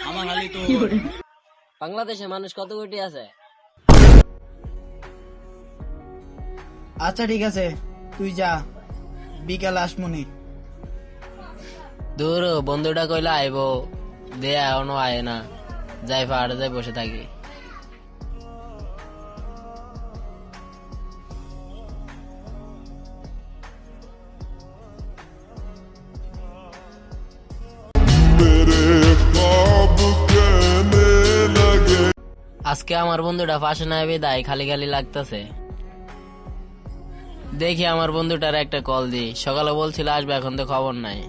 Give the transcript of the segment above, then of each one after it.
আমার খালি তো বাংলাদেশে মানুষ কত কোটি আছে? আচ্ছা ঠিক আছে, তুই যা, বিকালে আসমুনি। দূর বন্ধুটা কইলা আইব, দে এখনো আয় না, যাই পাহাড়ে যাই বসে থাকি। আজকে আমার বন্ধুটা পাশে না বিদায় খালি খালি লাগতেছে। দেখি আমার বন্ধুটার একটা কল দি, সকালে বলছিল আসবে, এখন তো খবর নাই।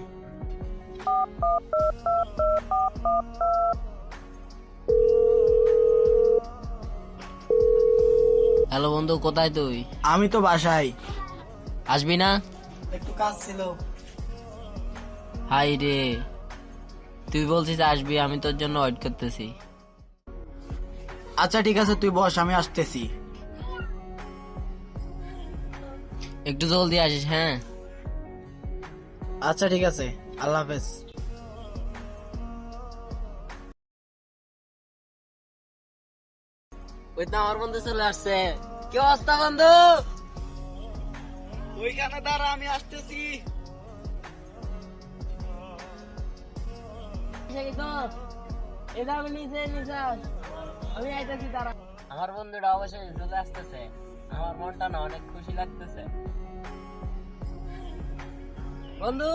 হ্যালো বন্ধু, কোথায় তুই? আমি তো বাসায়। আসবি না? একটু কাজ ছিল। হাই রে, তুই বলছিস আসবি, আমি তোর জন্য ওয়েট করতেছি। আচ্ছা ঠিক আছে, তুই বস, আমি আসতেছি। একটু জলদি আসিস, হ্যাঁ? আচ্ছা ঠিক আছে, আল্লাহ হাফেজ। ওই তো আমার বন্ধু চলে আসছে। কি অবস্থা বন্ধু? ওইখানে দাঁড়া, আমি আসতেছি। আমার বন্ধুটা অবশ্যই চলে আসতেছে, আমার মনটা না অনেক খুশি লাগতেছে। বন্ধু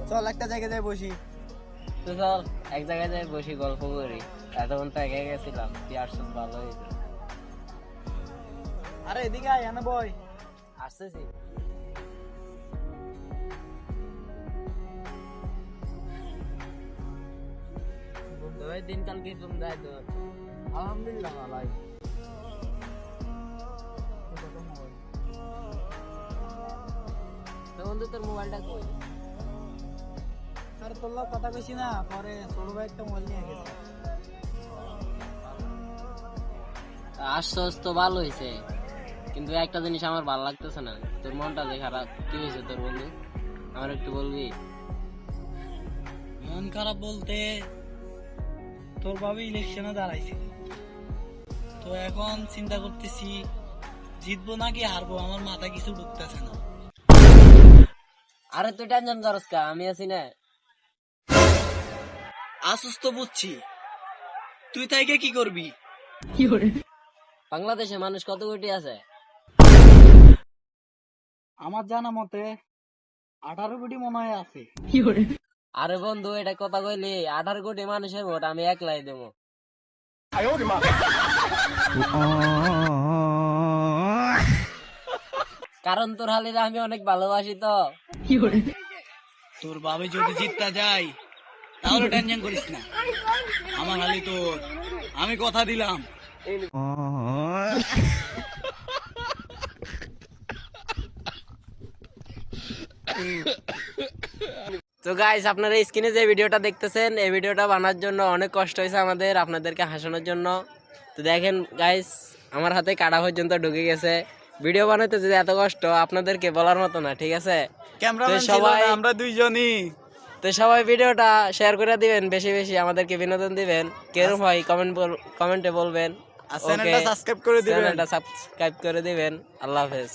চল একটা জায়গায় যাই বসি। তো চল এক জায়গায় যাই বসি, গল্প করি। এতক্ষণ তো একা গেছিলাম, তুই আসছিস, ভালো হয়েছে। আরে এদিকে আয়, এনে বয়। আসতেছি। বন্ধু ভাই দিনকাল কিরকম যায় তোর? আলহামদুলিল্লাহ ভালাই। তো বন্ধু তোর মোবাইলটা কই? আরে তোর লোক কথা বেশি না, পরে ছোট ভাই একটা মোবাইল নিয়ে গেছে। আসছস তো ভালো হয়েছে, কিন্তু একটা জিনিস আমার ভালো লাগতেছে না। তোর মনটা যে খারাপ, কি হয়েছে তোর বন্ধু? আমার একটু বলবি? মন খারাপ বলতে, তোর বাবা ইলেকশনে দাঁড়াইছে, তো এখন চিন্তা করতেছি জিতবো নাকি হারবো, আমার মাথা কিছু ঢুকতেছে না। আরে তুই টেনশন করস কা, আমি আছি না। আসুস তো বুঝছি, তুই তাইকে কি করবি? বাংলাদেশে মানুষ কত কোটি আছে? আমার জানা মতে 18 কোটি মনে হয় আছে। আরে বন্ধু এটা কথা কইলি, 18 কোটি মানুষের ভোট আমি একলাই দেবো। কারণ তোর হালিরা আমি অনেক ভালোবাসি তো। তোর বাবা যদি জিততে যায় তাহলে টেনশন করিস না, আমার খালি তোর, আমি কথা দিলাম। তো গাইস, আপনারা স্ক্রিনে যে ভিডিওটা দেখতেছেন, এই ভিডিওটা বানার জন্য অনেক কষ্ট হয়েছে আমাদের, আপনাদেরকে হাসানোর জন্য। তো দেখেন গাইস, আমার হাতে কাটা পর্যন্ত ঢুকে গেছে। ভিডিও বানাতে যদি এত কষ্ট, আপনাদেরকে বলার মতো না, ঠিক আছে? ক্যামেরাম্যান ছিল সবাই না, আমরা দুইজনই। তো সবাই ভিডিওটা শেয়ার করে দিবেন, বেশি বেশি আমাদেরকে বিনোদন দিবেন। কেরম হয় কমেন্টে বলবেন। আর চ্যানেলটা সাবস্ক্রাইব করে দিবেন। চ্যানেলটা সাবস্ক্রাইব করে দিবেন। আল্লাহ হাফেজ।